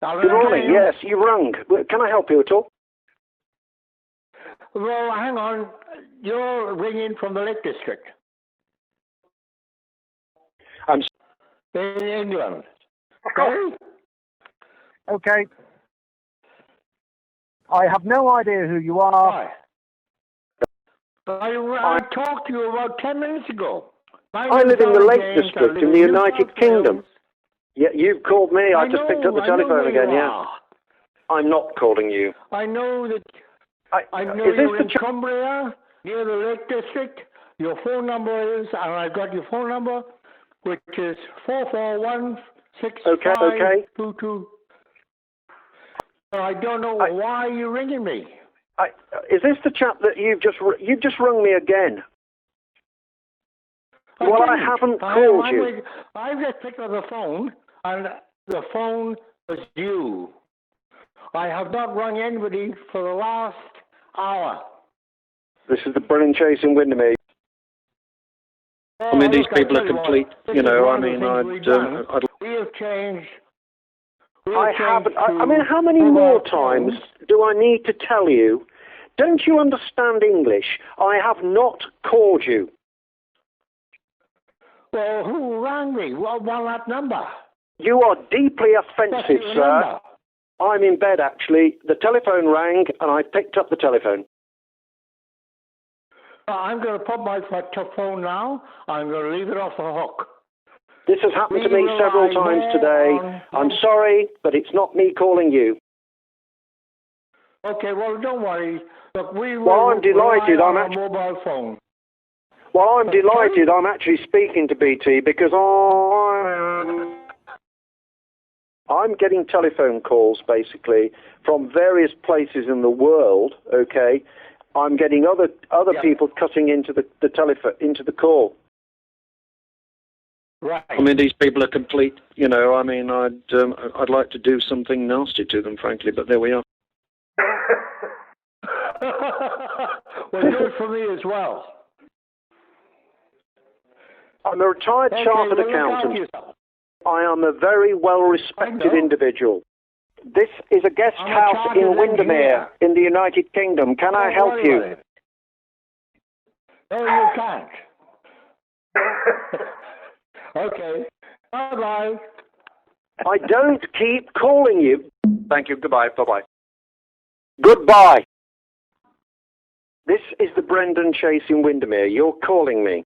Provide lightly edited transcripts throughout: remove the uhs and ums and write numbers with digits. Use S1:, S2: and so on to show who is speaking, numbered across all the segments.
S1: Good morning. Yes, you rung. Can I help you at all?
S2: Well, hang on. You're ringing from the Lake District.
S1: I'm
S2: in England. Okay?
S3: Okay. I have no idea who you are.
S2: I talked to you about 10 minutes ago.
S1: I live in the Lake District in the United Kingdom. Yeah, you've called me. I just picked up the telephone again, yeah. I'm not calling you.
S2: I know that. I know
S1: is this
S2: you're
S1: the
S2: in Cumbria, near the Lake District. Your phone number is, and I've got your phone number, which is 441-6522. I don't know why you're ringing me.
S1: Is this the chap that you've just rung me again? Well, I haven't called you.
S2: I just picked up the phone, and the phone was you. I have not rung anybody for the last hour.
S1: This is the Brennan Chase in Windermere. I mean, these people are complete, you know, I mean,
S2: we have changed.
S1: I haven't. I mean, how many more times do I need to tell you? Don't you understand English? I have not called you.
S2: Well, who rang me? Well, that number.
S1: You are deeply offensive, sir.
S2: Number.
S1: I'm in bed, actually. The telephone rang, and I picked up the telephone.
S2: I'm going to put my phone now. I'm going to leave it off the hook.
S1: This has happened to me several times today. I'm sorry, but it's not me calling you.
S2: Okay, well, don't worry. Look,
S1: I'm delighted.
S2: I'm on a mobile phone.
S1: Well, I'm delighted. I'm actually speaking to BT because I'm getting telephone calls, basically, from various places in the world, okay? I'm getting other people cutting into the telephone, into the call.
S2: Right.
S1: I mean, these people are complete, you know, I mean, I'd like to do something nasty to them, frankly, but there we are.
S2: Well, do it for me as well.
S1: I'm a retired chartered accountant. I am a very well-respected individual. This is a guest house in Windermere, in the United Kingdom. Can I help you?
S2: No, you can't. Okay. Bye-bye.
S1: I don't keep calling you. Thank you. Goodbye. Bye-bye. Goodbye. This is the Brendan Chase in Windermere. You're calling me.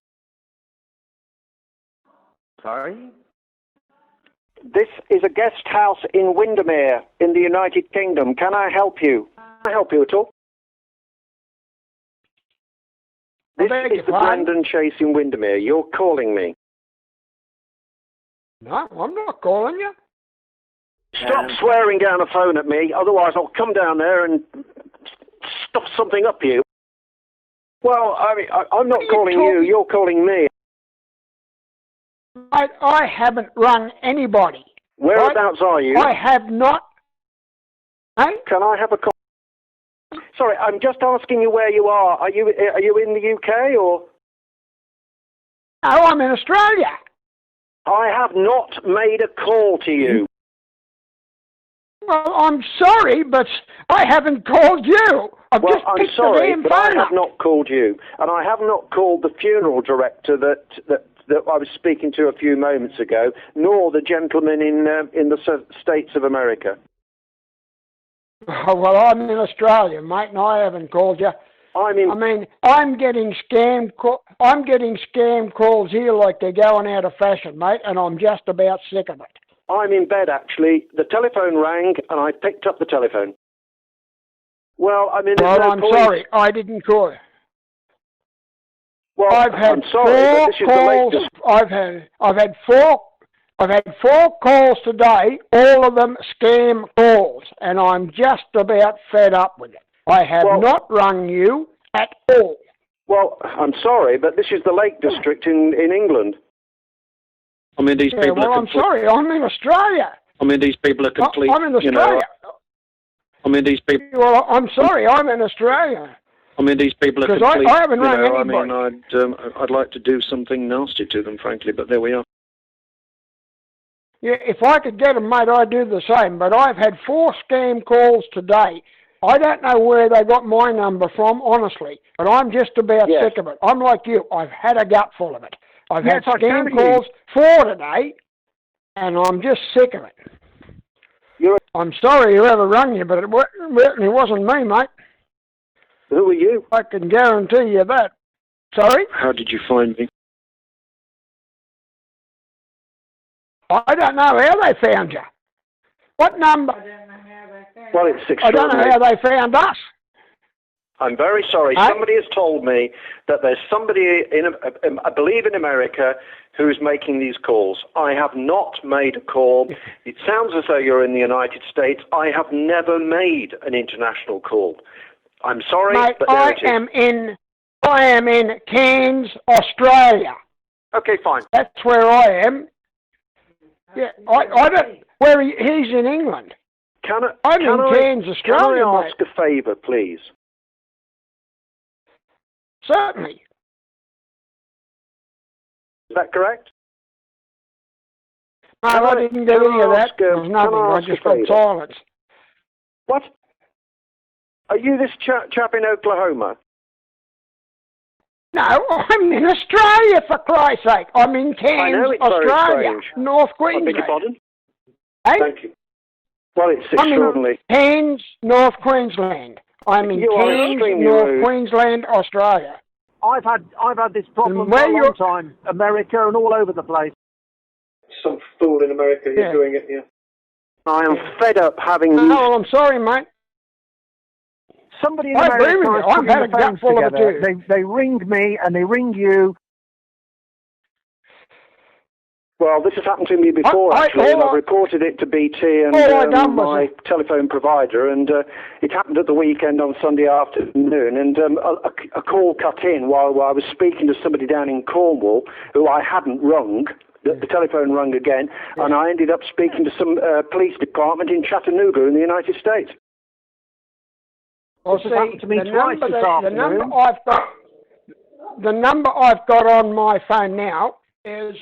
S2: Sorry?
S1: This is a guest house in Windermere, in the United Kingdom. Can I help you? Can I help you at all? This is the Brendan Chase in Windermere. You're calling me.
S3: No, I'm not calling you.
S1: Stop swearing down the phone at me, otherwise I'll come down there and stuff something up you. Well, I mean, I'm not calling you, you're calling me.
S3: I haven't rung anybody.
S1: Whereabouts are you?
S3: I have not. Hey?
S1: Can I have a call? Sorry, I'm just asking you where you are. Are you in the UK or?
S3: Oh, I'm in Australia.
S1: I have not made a call to you.
S3: Well, I'm sorry, but I haven't called you. I'm
S1: sorry, but I have not called you, and I have not called the funeral director that I was speaking to a few moments ago, nor the gentleman in the States of America.
S3: Oh, well, I'm in Australia, mate, and I haven't called you. I'm getting scam calls here like they're going out of fashion, mate, and I'm just about sick of it.
S1: I'm in bed, actually. The telephone rang, and I picked up the telephone. Well, I mean, there's no point.
S3: Sorry, I didn't call you.
S1: Well, I'm sorry, but this is the latest.
S3: I've had four calls today, all of them scam calls, and I'm just about fed up with it. I have not rung you at all.
S1: Well, I'm sorry, but this is the Lake District in England. I mean, these people are complete.
S3: I'm sorry, I'm in Australia.
S1: I mean, these people are complete.
S3: I'm in Australia.
S1: I mean, these people.
S3: Well, I'm sorry, I'm in Australia.
S1: I mean, these people are complete.
S3: Because I haven't rung anybody.
S1: I mean, I'd like to do something nasty to them, frankly, but there we are.
S3: Yeah, if I could get them, mate, I'd do the same. But I've had 4 scam calls today. I don't know where they got my number from, honestly. But I'm just about sick of it. I'm like you. I've had a gutful of it. I've had scam calls 4 today, and I'm just sick of it. I'm sorry whoever rung you, but it wasn't me, mate.
S1: Who are you?
S3: I can guarantee you that. Sorry?
S1: How did you find me?
S3: I don't know how they found you. What number?
S1: Well, it's extraordinary.
S3: I don't know how they found us.
S1: I'm very sorry.
S3: Hey?
S1: Somebody has told me that there's somebody, I believe in America, who is making these calls. I have not made a call. It sounds as though you're in the United States. I have never made an international call. I'm sorry,
S3: mate,
S1: but there it is.
S3: I am in Cairns, Australia.
S1: Okay, fine.
S3: That's where I am. Yeah, I don't. He's in England. I'm in Cairns, Australia.
S1: Can I ask a favour, please?
S3: Certainly.
S1: Is that correct?
S3: No, I didn't get any of that. There was nothing. I just got silence.
S1: What? Are you this chap in Oklahoma?
S3: No, I'm in Australia, for Christ's sake. I'm in Cairns, Australia, North Queensland.
S1: I beg your pardon?
S3: Hey?
S1: Thank you. Well, it's extraordinary.
S3: I'm in Cairns, North Queensland. I'm in Cairns, North Queensland, Australia.
S4: I've had this problem for a long time. America and all over the place.
S1: Some fool in America is doing it, yeah. I am fed up having these...
S3: No, I'm sorry, mate.
S4: Somebody in America is putting the phones together. They ring me and they ring you.
S1: Well, this has happened to me before, actually, and I've reported it to BT and my telephone provider, and it happened at the weekend on Sunday afternoon, and a call cut in while I was speaking to somebody down in Cornwall who I hadn't rung. The telephone rung again, and I ended up speaking to some police department in Chattanooga in the United States.
S3: Well, see, the number I've got on my phone now is...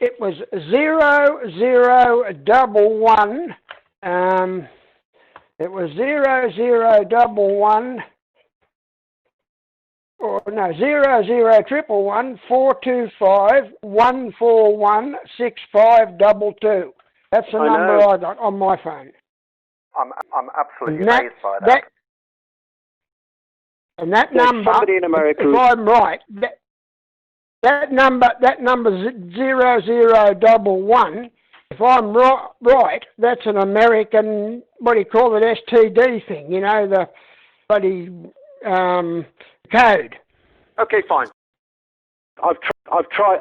S3: It was 0011. It was 0011. Or no, 00111 425 141 6522. That's the number I got on my phone.
S1: I'm absolutely amazed by that.
S3: And that number,
S1: somebody in America,
S3: if I'm right, that number 0011, if I'm right, that's an American, what do you call it, STD thing, you know, the bloody code.
S1: Okay, fine. I've tried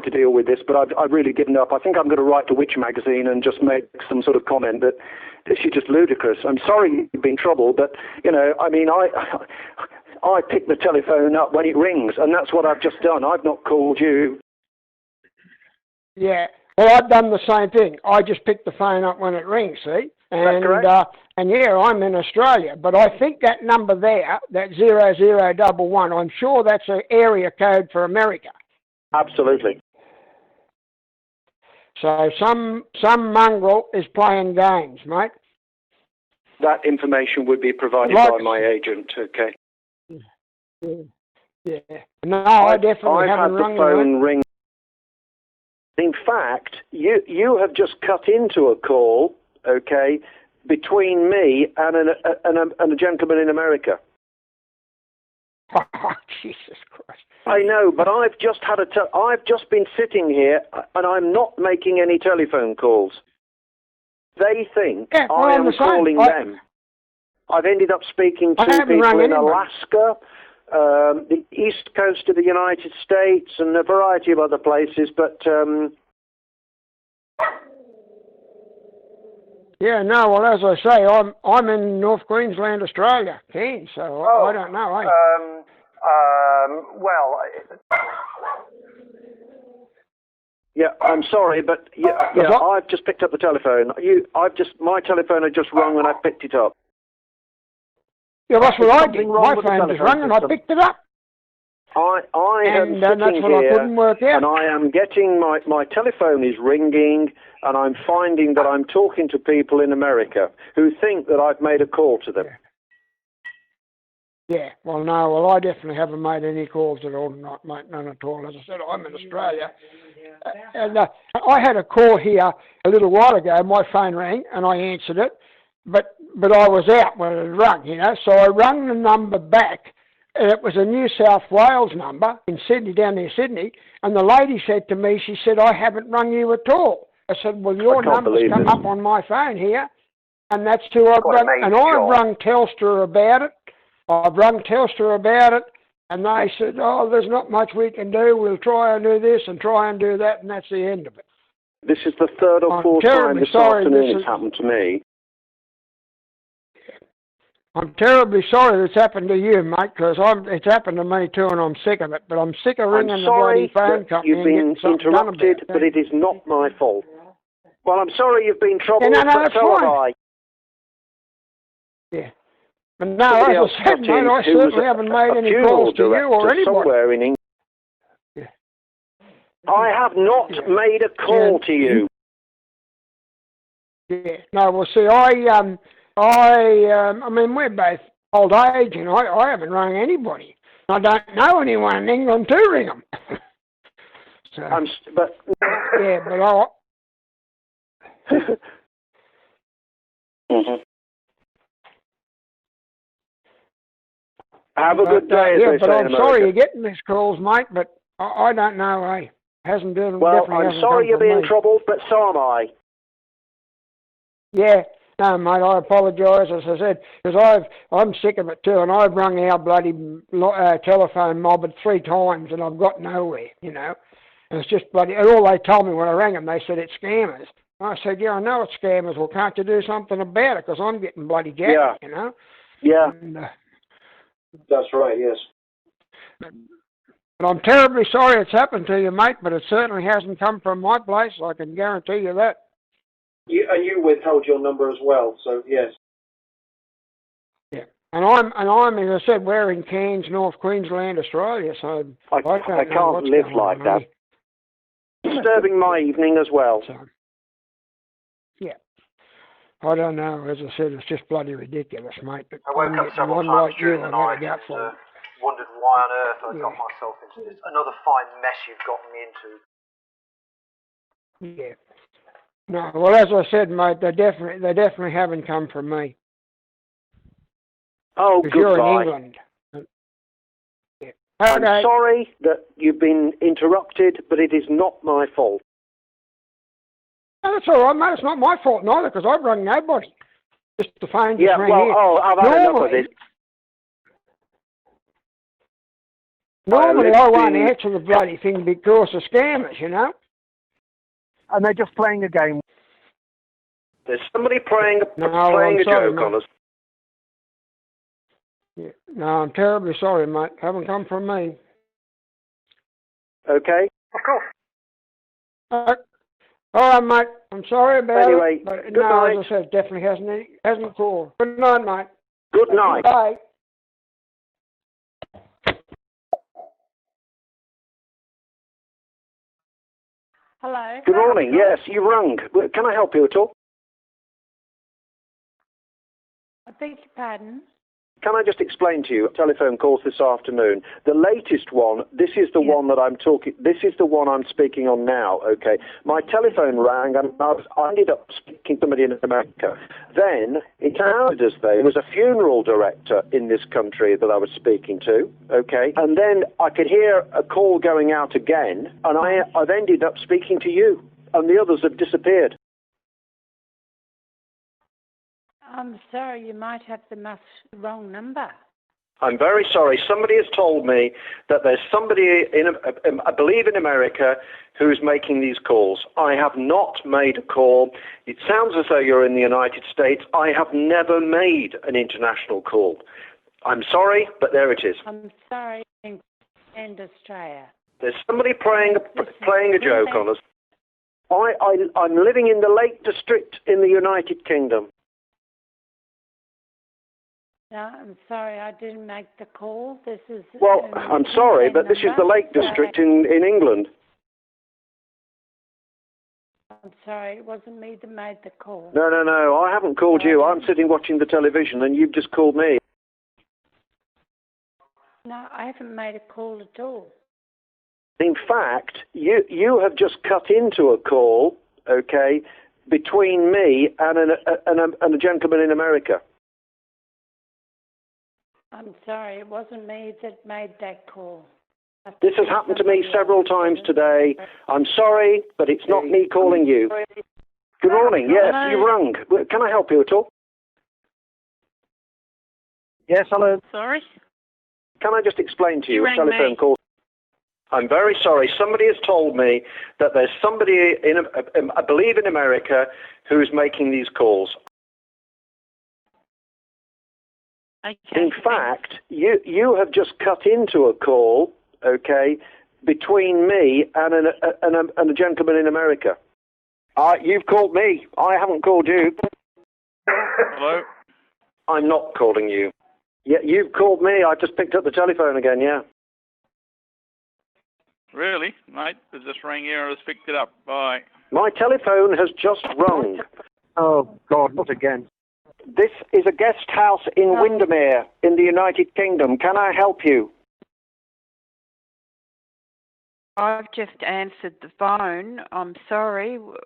S1: to deal with this, but I've really given up. I think I'm going to write to Witch Magazine and just make some sort of comment that this is just ludicrous. I'm sorry you've been in trouble, but, you know, I mean, I pick the telephone up when it rings, and that's what I've just done. I've not called you.
S3: Yeah, well, I've done the same thing. I just pick the phone up when it rings, see? And, and yeah, I'm in Australia, but I think that number there, that 0011, I'm sure that's an area code for America.
S1: Absolutely.
S3: So some mongrel is playing games, mate.
S1: That information would be provided by my agent, okay?
S3: Yeah. No, I definitely haven't rung
S1: the phone ring. In fact, you have just cut into a call, okay, between me and a gentleman in America.
S3: Oh, Jesus Christ!
S1: I know, but I've just been sitting here, and I'm not making any telephone calls. They think I am calling them. I've ended up speaking to people in Alaska, the east coast of the United States, and a variety of other places, but...
S3: Yeah, no, well, as I say, I'm in North Queensland, Australia, Cairns, so I don't know,
S1: Yeah, I'm sorry, but I've just picked up the telephone. My telephone had just rung and I picked it up.
S3: Yeah, that's what I did. My phone just rang and I picked it up.
S1: I am
S3: and
S1: sitting
S3: that's what
S1: here,
S3: I couldn't work out.
S1: and I am getting my telephone is ringing, and I'm finding that I'm talking to people in America who think that I've made a call to them.
S3: Yeah, well, no, well, I definitely haven't made any calls at all, not mate, none at all. As I said, I'm in Australia. And I had a call here a little while ago. My phone rang, and I answered it, but I was out when it rang, you know, so I rang the number back, and it was a New South Wales number in Sydney, down near Sydney, and the lady said to me, she said, I haven't rung you at all. I said, well, your number's come up on my phone here, and that's who I've rung, and I've rung Telstra about it. I've rung Telstra about it, and they said, oh, there's not much we can do. We'll try and do this and try and do that, and that's the end of it.
S1: This is the third or fourth time this afternoon it's happened to me.
S3: I'm terribly sorry it's happened to you, mate, because it's happened to me too, and I'm sick of it. But I'm sick of ringing the bloody phone company.
S1: You've been interrupted, but it is not my fault. Well, I'm sorry you've been troubled, but so have I.
S3: Yeah. But no, as I said, mate, I certainly haven't made any calls to you or anybody.
S1: Somewhere in England.
S3: Yeah.
S1: I have not made a call to you.
S3: Yeah. No, well, see, I mean, we're both old age, and I haven't rung anybody. I don't know anyone in England to ring them. So, yeah, but I'll.
S1: Mm-hmm. Have a good day,
S3: yeah, but I'm sorry you're getting these calls, mate, but I don't know, hasn't been...
S1: Well, I'm sorry you're being troubled, but so am I.
S3: Yeah, no, mate, I apologise, as I said, because I'm sick of it too, and I've rung our bloody telephone mob 3 times, and I've got nowhere, you know. And it's just bloody... And all they told me when I rang them, they said it's scammers. I said, yeah, I know it's scammers. Well, can't you do something about it? Because I'm getting bloody jacked, you know.
S1: Yeah.
S3: And,
S1: that's right, yes.
S3: But I'm terribly sorry it's happened to you, mate, but it certainly hasn't come from my place, I can guarantee you that.
S1: And you withheld your number as well, so yes.
S3: Yeah. And I'm, as I said, we're in Cairns, North Queensland, Australia, so I
S1: can't live like that. Disturbing my evening as well.
S3: So, yeah. I don't know. As I said, it's just bloody ridiculous, mate. But
S5: I woke up several times during the night and wondered why on earth I got myself into this. Another fine mess you've gotten me into.
S3: Yeah. No, well, as I said, mate, they definitely haven't come from me.
S1: Oh, goodbye.
S3: You're in England. Yeah.
S1: I'm sorry that you've been interrupted, but it is not my fault.
S3: No, that's all right, mate. It's not my fault neither, because I've rung nobody. Just the phone just rang here.
S1: I've had enough of this.
S3: Normally I won't answer the bloody thing because of scammers, you know.
S4: And they're just playing a game.
S1: There's somebody playing a joke on us.
S3: Yeah. No, I'm terribly sorry, mate. Haven't come from me.
S1: Okay.
S5: Of course.
S3: All right, mate. I'm sorry about
S1: it.
S3: But
S1: good
S3: no,
S1: night.
S3: As I said, definitely hasn't called. Good night, mate.
S1: Good night.
S3: Bye.
S6: Hello.
S1: Good morning. Yes, you rung. Can I help you at all?
S6: I beg your pardon?
S1: Can I just explain to you, telephone calls this afternoon, the latest one, this is the one that this is the one I'm speaking on now, okay? My telephone rang and I ended up speaking to somebody in America. Then, it sounded as though there was a funeral director in this country that I was speaking to, okay? And then I could hear a call going out again, and I've ended up speaking to you, and the others have disappeared.
S6: I'm sorry, you might have the wrong number.
S1: I'm very sorry. Somebody has told me that there's somebody, I believe in America, who's making these calls. I have not made a call. It sounds as though you're in the United States. I have never made an international call. I'm sorry, but there it is.
S6: I'm sorry, and Australia.
S1: There's somebody playing a joke on us. I'm living in the Lake District in the United Kingdom.
S6: No, I'm sorry, I didn't make the call. This is...
S1: Well, I'm sorry, but this is the Lake District in England.
S6: I'm sorry, it wasn't me that made the call.
S1: No, I haven't called you. I'm sitting watching the television and you've just called me.
S6: No, I haven't made a call at all.
S1: In fact, you have just cut into a call, okay, between me and a gentleman in America.
S6: I'm sorry, it wasn't me that made that call.
S1: This has happened to me several times today. I'm sorry, but it's not me calling you. Good morning. Yes, you rung. Can I help you at all?
S4: Yes, hello.
S6: Sorry?
S1: Can I just explain to you a
S6: rang
S1: telephone
S6: me.
S1: call? I'm very sorry. Somebody has told me that there's somebody, I believe in America, who is making these calls.
S6: Okay.
S1: In fact, you have just cut into a call, okay, between me and a gentleman in America. You've called me. I haven't called you.
S7: Hello?
S1: I'm not calling you. Yeah, you've called me. I just picked up the telephone again, yeah.
S7: Really? Mate, I just rang here and I just picked it up. Bye.
S1: My telephone has just rung.
S4: Oh, God, not again.
S1: This is a guest house in Windermere in the United Kingdom. Can I help you?
S8: I've just answered the phone. I'm sorry. Who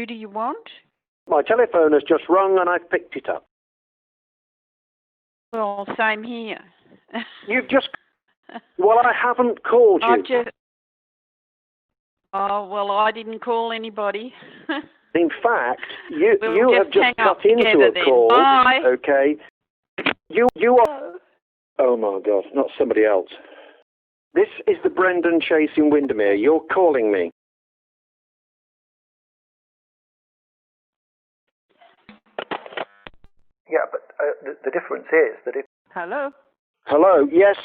S8: do you want?
S1: My telephone has just rung and I've picked it up.
S8: Well, same here.
S1: You've just... Well, I haven't called you.
S8: Oh, well, I didn't call anybody.
S1: In fact, you have just cut into a
S8: then.
S1: call.
S8: Bye.
S1: Okay. You are... Oh, my God, not somebody else. This is the Brendan Chase in Windermere. You're calling me. Yeah, but the difference is that if...
S8: Hello?
S1: Hello, yes.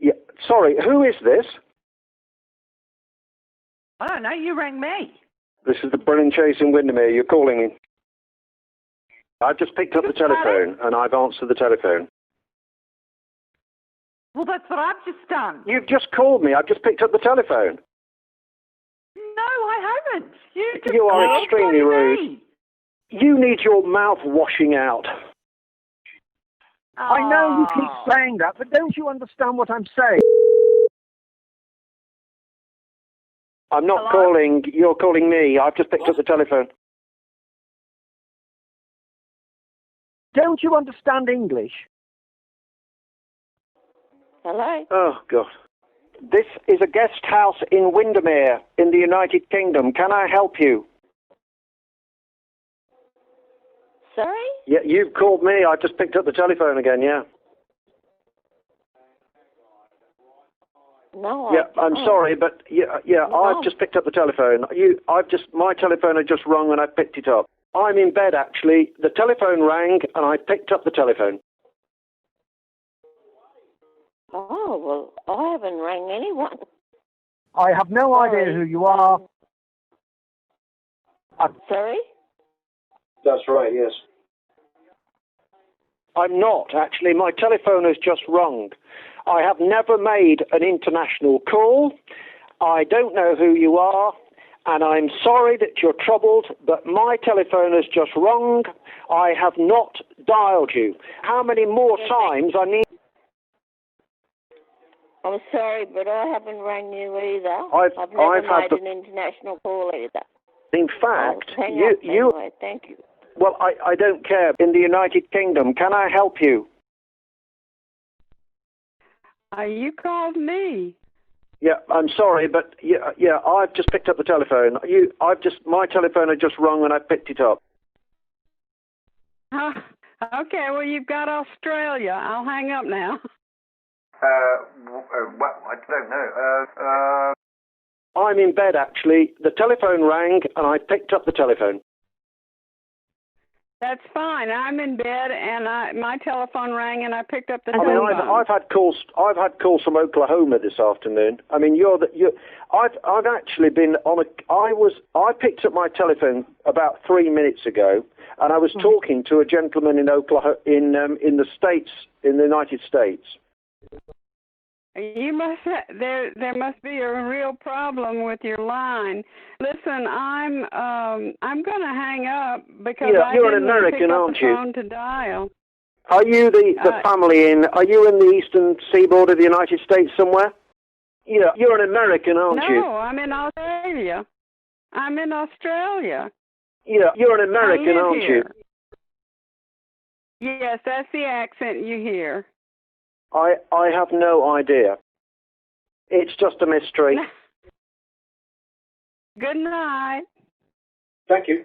S1: Yeah, sorry, who is this?
S8: I don't know. You rang me.
S1: This is the Brendan Chase in Windermere. You're calling me. I've just picked up the telephone and I've answered the telephone.
S8: Well, that's what I've just done.
S1: You've just called me. I've just picked up the telephone.
S8: No, I haven't.
S1: You are extremely rude. You need your mouth washing out.
S4: I know you keep saying that, but don't you understand what I'm saying?
S1: I'm not calling. You're calling me. I've just picked up the telephone.
S4: Don't you understand English?
S6: Hello?
S1: Oh, God. This is a guest house in Windermere in the United Kingdom. Can I help you?
S6: Sorry?
S1: Yeah, you've called me. I've just picked up the telephone again, yeah.
S6: No,
S1: yeah, I'm sorry, but I've just picked up the telephone. My telephone had just rung and I picked it up. I'm in bed, actually. The telephone rang and I picked up the telephone.
S6: Oh, well, I haven't rang anyone.
S4: I have no idea who you are.
S6: Sorry?
S1: That's right, yes. I'm not, actually. My telephone has just rung. I have never made an international call. I don't know who you are, and I'm sorry that you're troubled, but my telephone has just rung. I have not dialed you. How many more times I need...
S6: I'm sorry, but I haven't rang you either.
S1: I've
S6: never
S1: had
S6: made an international call either.
S1: In fact,
S6: anyway, thank you.
S1: Well, I don't care. In the United Kingdom, can I help you?
S8: You called me.
S1: Yeah, I'm sorry, but I've just picked up the telephone. My telephone had just rung and I picked it up.
S8: Okay, well, you've got Australia. I'll hang up now.
S1: Well, I don't know. I'm in bed, actually. The telephone rang and I picked up the telephone.
S8: That's fine. I'm in bed and my telephone rang and I picked up the telephone.
S1: I've had calls. I've had calls from Oklahoma this afternoon. I mean, I've actually been on a. I picked up my telephone about 3 minutes ago, and I was talking to a gentleman in Oklahoma, in the States, in the United States.
S8: You must there must be a real problem with your line. Listen, I'm going to hang up because I
S1: you're
S8: didn't
S1: an American,
S8: pick up
S1: aren't
S8: the
S1: you?
S8: phone to dial.
S1: Are you the family in? Are you in the eastern seaboard of the United States somewhere? Yeah, you're an American, aren't you?
S8: No, I'm in Australia. I'm in Australia.
S1: Yeah, you're an American, aren't you?
S8: Yes, that's the accent you hear.
S1: I have no idea. It's just a mystery.
S8: Good night.
S1: Thank you.